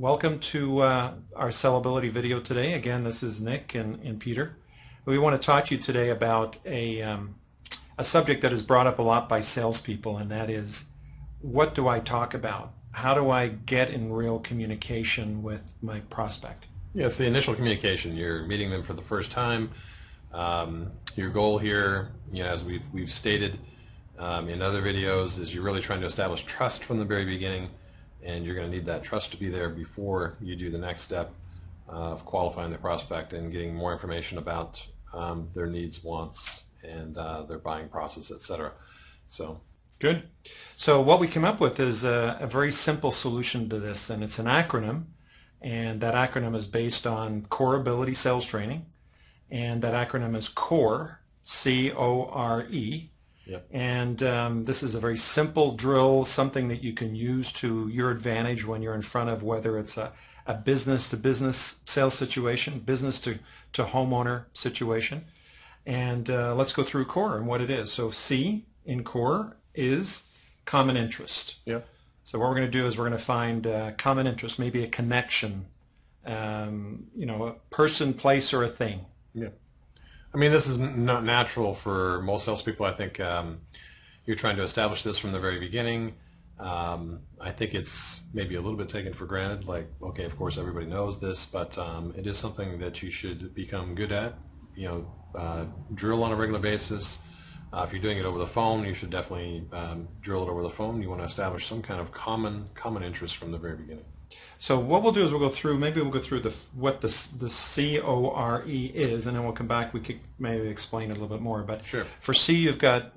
Welcome to our SELLability video today. Again, this is Nick and Peter. We want to talk to you today about a subject that is brought up a lot by salespeople, and that is, what do I talk about? How do I get in real communication with my prospect? Yeah, it's the initial communication. You're meeting them for the first time. Your goal here, as we've stated in other videos, is you're really trying to establish trust from the very beginning, and you're going to need that trust to be there before you do the next step of qualifying the prospect and getting more information about their needs, wants, and their buying process, etc. So good. So what we came up with is a very simple solution to this, and it's an acronym, and that acronym is based on Core Ability Sales Training, and that acronym is CORE, C-O-R-E. Yep. And this is a very simple drill, something that you can use to your advantage when you're in front of, whether it's a business-to-business sales situation, business-to homeowner situation. And let's go through CORE and what it is. So C in CORE is common interest. Yep. So what we're going to do is we're going to find common interest, maybe a connection, a person, place, or a thing. Yeah. I mean, this is not natural for most salespeople. I think you're trying to establish this from the very beginning. I think it's maybe a little bit taken for granted, like, okay, of course everybody knows this, but it is something that you should become good at, drill on a regular basis. If you're doing it over the phone, you should definitely drill it over the phone. You want to establish some kind of common interest from the very beginning. So what we'll do is we'll go through what the C-O-R-E is, and then we'll come back. We could maybe explain it a little bit more. But sure. For C, you've got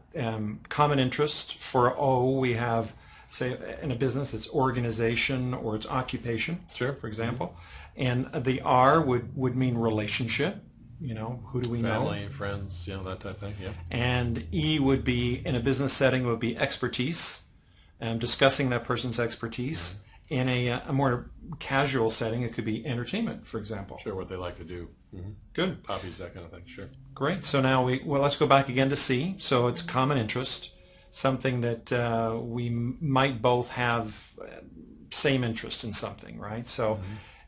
common interest. For O, we have, say, in a business, it's organization or it's occupation, sure, for example. And the R would mean relationship. Who do we know? Family, friends, that type of thing. Yeah. And E would be, in a business setting, would be expertise, discussing that person's expertise. Mm-hmm. In a more casual setting, it could be entertainment, for example. Sure, what they like to do. Mm-hmm. Good. Hobbies, that kind of thing, sure. Great. So now let's go back again to C. So it's common interest, something that we might both have same interest in something, right? So,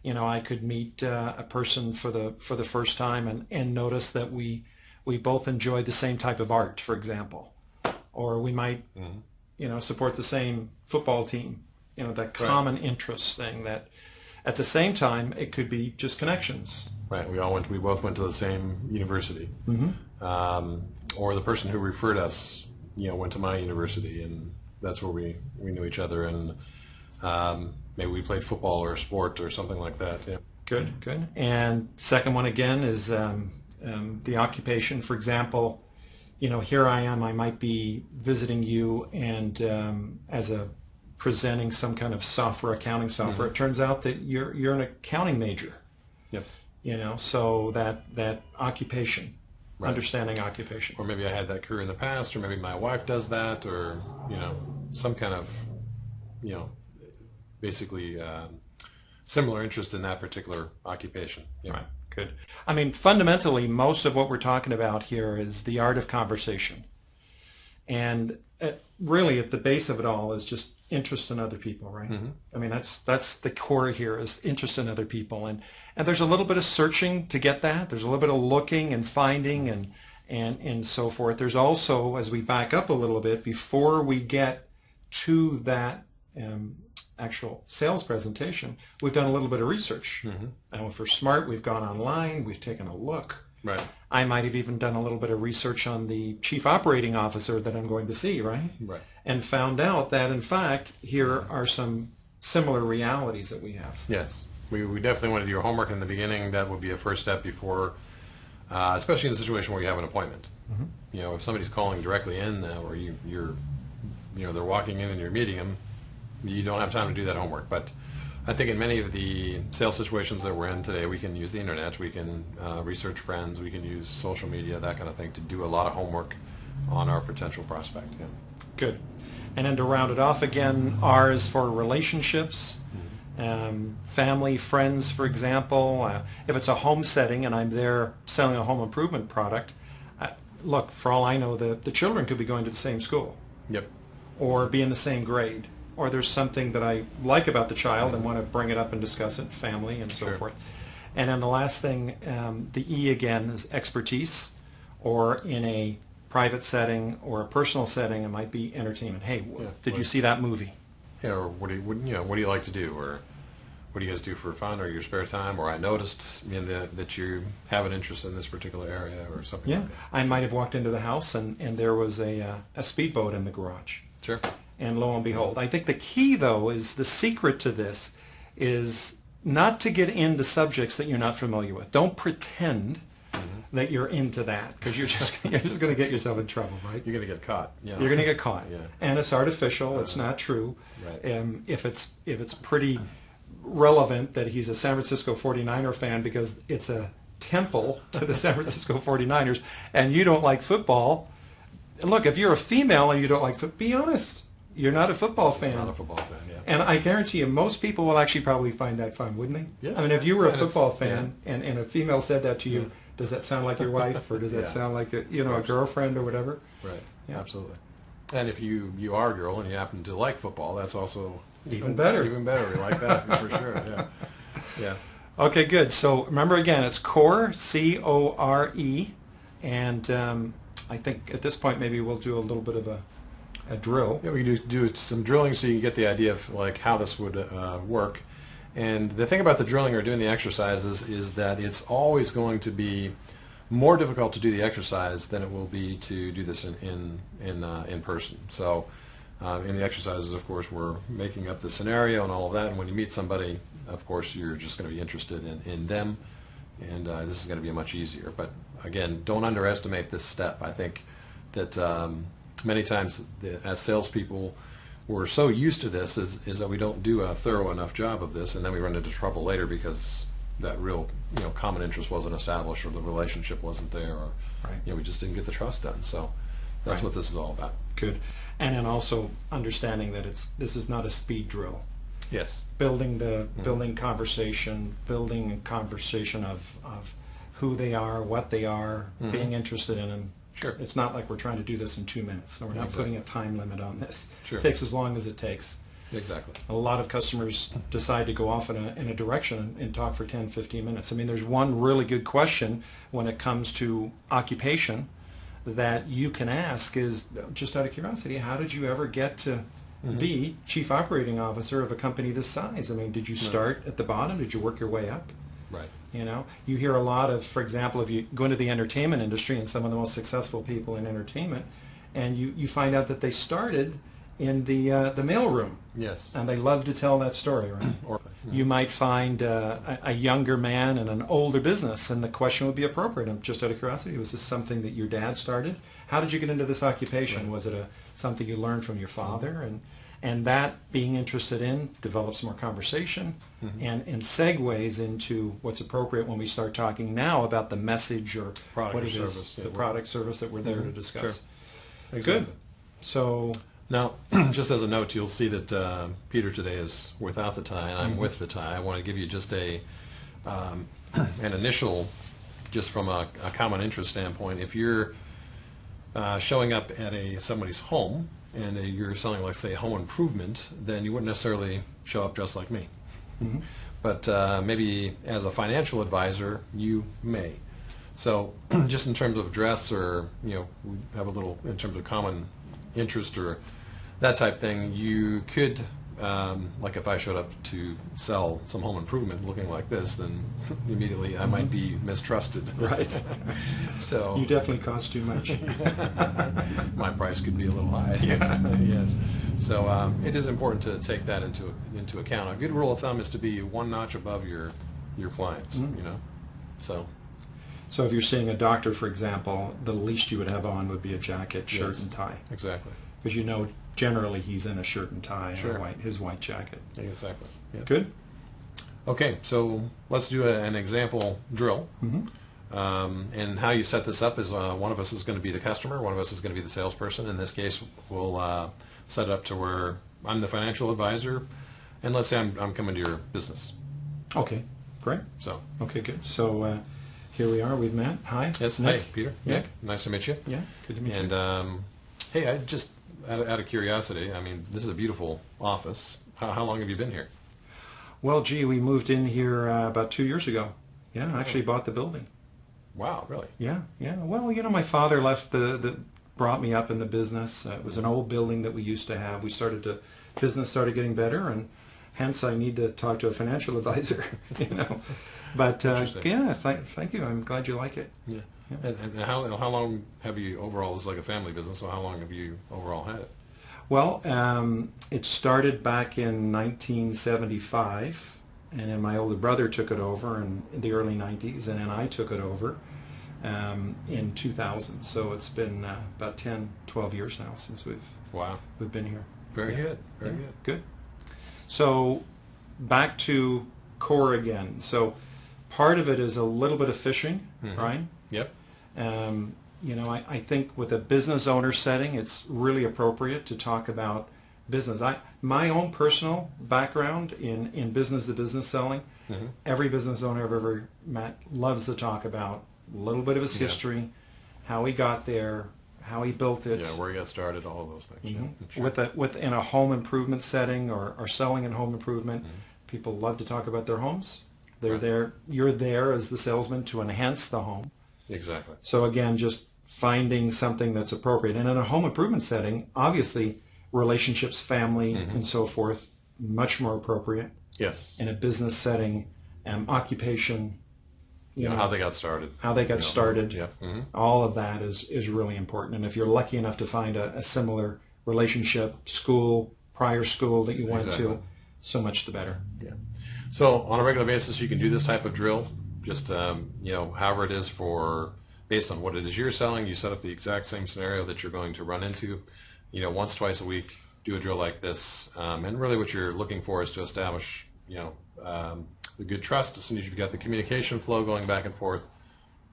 mm-hmm. I could meet a person for the first time and notice that we both enjoy the same type of art, for example. Or we might, mm-hmm. Support the same football team. That common interest thing. That at the same time it could be just connections. Right. We both went to the same university, mm-hmm. Or the person who referred us, went to my university, and that's where we knew each other, and maybe we played football or sport or something like that. Yeah. Good. And second one again is the occupation. For example, here I am. I might be visiting you, and as a presenting some kind of accounting software. Mm-hmm. It turns out that you're an accounting major. Yep. So that occupation, right. Understanding occupation. Or maybe I had that career in the past, or maybe my wife does that, or some kind of basically similar interest in that particular occupation. Yeah. Right. Good. I mean, fundamentally, most of what we're talking about here is the art of conversation, and really at the base of it all is just interest in other people, right? Mm-hmm. I mean, that's the core here, is interest in other people, and there's a little bit of searching to get that. There's a little bit of looking and finding and so forth. There's also, as we back up a little bit before we get to that actual sales presentation, we've done a little bit of research. Mm-hmm. And if we're smart, we've gone online, we've taken a look. Right. I might have even done a little bit of research on the chief operating officer that I'm going to see, right? Right. And found out that, in fact, here are some similar realities that we have. Yes. We definitely want to do your homework in the beginning. That would be a first step before, especially in a situation where you have an appointment. Mm-hmm. If somebody's calling directly in, or they're walking in and you're meeting them, you don't have time to do that homework. But I think in many of the sales situations that we're in today, we can use the internet, we can research friends, we can use social media, that kind of thing, to do a lot of homework on our potential prospect. Yeah. Good. And then to round it off again, R is for relationships, family, friends, for example. If it's a home setting and I'm there selling a home improvement product, look, for all I know, the children could be going to the same school. Yep. Or be in the same grade, or there's something that I like about the child and want to bring it up and discuss it, family and so Sure. forth. And then the last thing, the E again is expertise, or in a private setting or a personal setting, it might be entertainment. Hey, did you see that movie? Yeah, or what do you like to do, or what do you guys do for fun or your spare time? Or I noticed that you have an interest in this particular area, or something. Yeah, like that. I might have walked into the house and there was a speedboat in the garage. Sure. And lo and behold, I think the key, though, is the secret to this is not to get into subjects that you're not familiar with. Don't pretend that you're into that, because you're just going to get yourself in trouble, right? You're going to get caught. Yeah. You're going to get caught. Yeah. And it's artificial. It's not true. Right. If it's pretty relevant that he's a San Francisco 49er fan because it's a temple to the San Francisco 49ers, and you don't like football. And look, if you're a female and you don't like football, be honest. You're not a football fan. Not a football fan. Yeah. And I guarantee you, most people will actually probably find that fun, wouldn't they? Yeah. I mean, if you were a And football it's- fan and a female said that to you, does that sound like your wife, or does that Yeah. sound like a girlfriend or whatever? Right. Yeah. Absolutely. And if you are a girl and you happen to like football, that's also Even better. Even better. We like that for sure. Yeah. Yeah. Okay, good. So remember again, it's CORE, C-O-R-E, and I think at this point maybe we'll do a little bit of a drill. Yeah, we do some drilling so you get the idea of like how this would work. And the thing about the drilling or doing the exercises is that it's always going to be more difficult to do the exercise than it will be to do this in person. So in the exercises, of course, we're making up the scenario and all of that. And when you meet somebody, of course, you're just going to be interested in them. And this is going to be much easier. But again, don't underestimate this step. I think that many times as salespeople, we're so used to this is that we don't do a thorough enough job of this, and then we run into trouble later because that real common interest wasn't established, or the relationship wasn't there, or Right. we just didn't get the trust done. So that's Right. what this is all about. Good. And then also understanding that this is not a speed drill. Yes. Building conversation, building a conversation of who they are, what they are, being interested in them. Sure. It's not like we're trying to do this in 2 minutes. So we're not Exactly. putting a time limit on this. Sure. It takes as long as it takes. Exactly. A lot of customers decide to go off in a direction and talk for 10, 15 minutes. I mean, there's one really good question when it comes to occupation that you can ask is, just out of curiosity, how did you ever get to be chief operating officer of a company this size? I mean, did you start at the bottom? Did you work your way up? Right. You hear a lot of, for example, if you go into the entertainment industry and some of the most successful people in entertainment, and you find out that they started in the mailroom, Yes. and they love to tell that story, right? Or You might find a younger man in an older business, and the question would be appropriate. And just out of curiosity, was this something that your dad started? How did you get into this occupation? Right. Was it something you learned from your father? And that being interested in develops more conversation and segues into what's appropriate when we start talking now about the message or Product what or it is, service, the yeah. product service that we're there to discuss. Sure. Good. Exactly. So Now, just as a note, you'll see that Peter today is without the tie, and I'm with the tie. I want to give you just an initial, just from a common interest standpoint. If you're showing up at somebody's home and you're selling, like, say, home improvement, then you wouldn't necessarily show up just like me. But maybe as a financial advisor, you may. So just in terms of dress, or we have a little in terms of common interest or that type thing, you could, like if I showed up to sell some home improvement looking like this, then immediately I might be mistrusted. right, So you definitely cost too much. my price could be a little high. Yes. So it is important to take that into account. A good rule of thumb is to be one notch above your clients. So if you're seeing a doctor, for example, the least you would have on would be a jacket, shirt, Yes. and tie. Exactly. Because generally he's in a shirt and tie Sure. and his white jacket. Exactly. Yeah. Good? Okay, so let's do an example drill. And how you set this up is one of us is going to be the customer, one of us is going to be the salesperson. In this case, we'll set it up to where I'm the financial advisor, and let's say I'm coming to your business. Okay, great. So, Okay, good. So here we are. We've met. Hi. yes, Nick. hi, Peter. Nick. Nick, nice to meet you. Yeah, good to meet you. And hey, I just out of curiosity, I mean, this is a beautiful office. How long have you been here? Well, gee, we moved in here about 2 years ago. Yeah, I actually bought the building. Wow, really? Yeah, yeah. Well, my father left brought me up in the business. It was an old building that we used to have. Business started getting better, and hence I need to talk to a financial advisor, But yeah, thank you. I'm glad you like it. Yeah. And how long have you overall? It's like a family business. So how long have you overall had it? Well, it started back in 1975, and then my older brother took it over in the early 90s, and then I took it over in 2000. So it's been about 10, 12 years now since we've been here. Very good. Very good. Good. So back to core again. So part of it is a little bit of fishing, right? Yep. I think with a business owner setting, it's really appropriate to talk about business. My own personal background in business-to-business selling, every business owner I've ever met loves to talk about a little bit of his history, how he got there, how he built it. Yeah, where he got started, all of those things. Mm-hmm. Sure. Within a home improvement setting or selling in home improvement, people love to talk about their homes. They're there. You're there as the salesman to enhance the home. Exactly. So again, just finding something that's appropriate. And in a home improvement setting, obviously, relationships, family, and so forth, much more appropriate. Yes. In a business setting, occupation, how they got started. How they got started. Yeah. All of that is really important. And if you're lucky enough to find a similar relationship, prior school that you went to, so much the better. Yeah. So on a regular basis, you can do this type of drill. Just however it is based on what it is you're selling, you set up the exact same scenario that you're going to run into. Once, twice a week, do a drill like this, and really what you're looking for is to establish the good trust. As soon as you've got the communication flow going back and forth,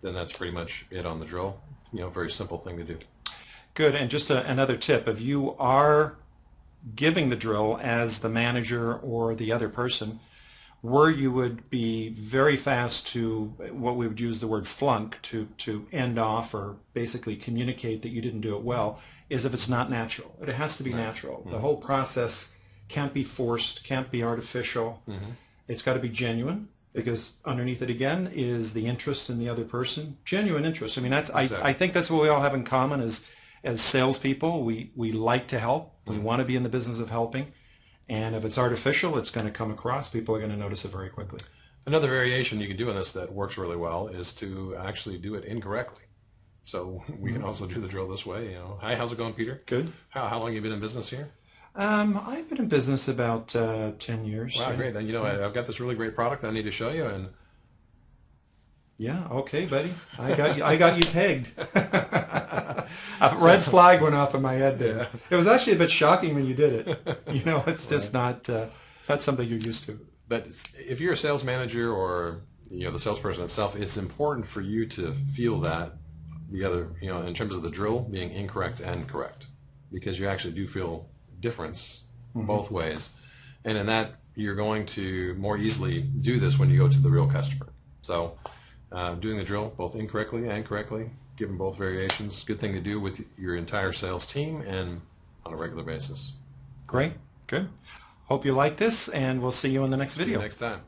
then that's pretty much it on the drill. Very simple thing to do. Good. And just another tip: if you are giving the drill as the manager or the other person, where you would be very fast to what we would use the word flunk to end off or basically communicate that you didn't do it well is if it's not natural. It has to be natural. The whole process can't be forced, can't be artificial. It's got to be genuine, because underneath it again is the interest in the other person. Genuine interest. I mean, I think that's what we all have in common as salespeople. We like to help. We want to be in the business of helping. And if it's artificial, it's going to come across. People are going to notice it very quickly. Another variation you can do on this that works really well is to actually do it incorrectly. So we can also do the drill this way. Hi, how's it going, Peter? Good. How long have you been in business here? I've been in business about 10 years. Wow, great. And I've got this really great product I need to show you. And yeah, okay, buddy. I got you pegged. A red flag went off in my head there. Yeah. It was actually a bit shocking when you did it. It's just not something you're used to. But if you're a sales manager or the salesperson itself, it's important for you to feel that the other, in terms of the drill being incorrect and correct, because you actually do feel difference both ways, and in that you're going to more easily do this when you go to the real customer. So doing the drill both incorrectly and correctly, given both variations, good thing to do with your entire sales team and on a regular basis. Great. Good. Hope you like this, and we'll see you in the next video. See you next time.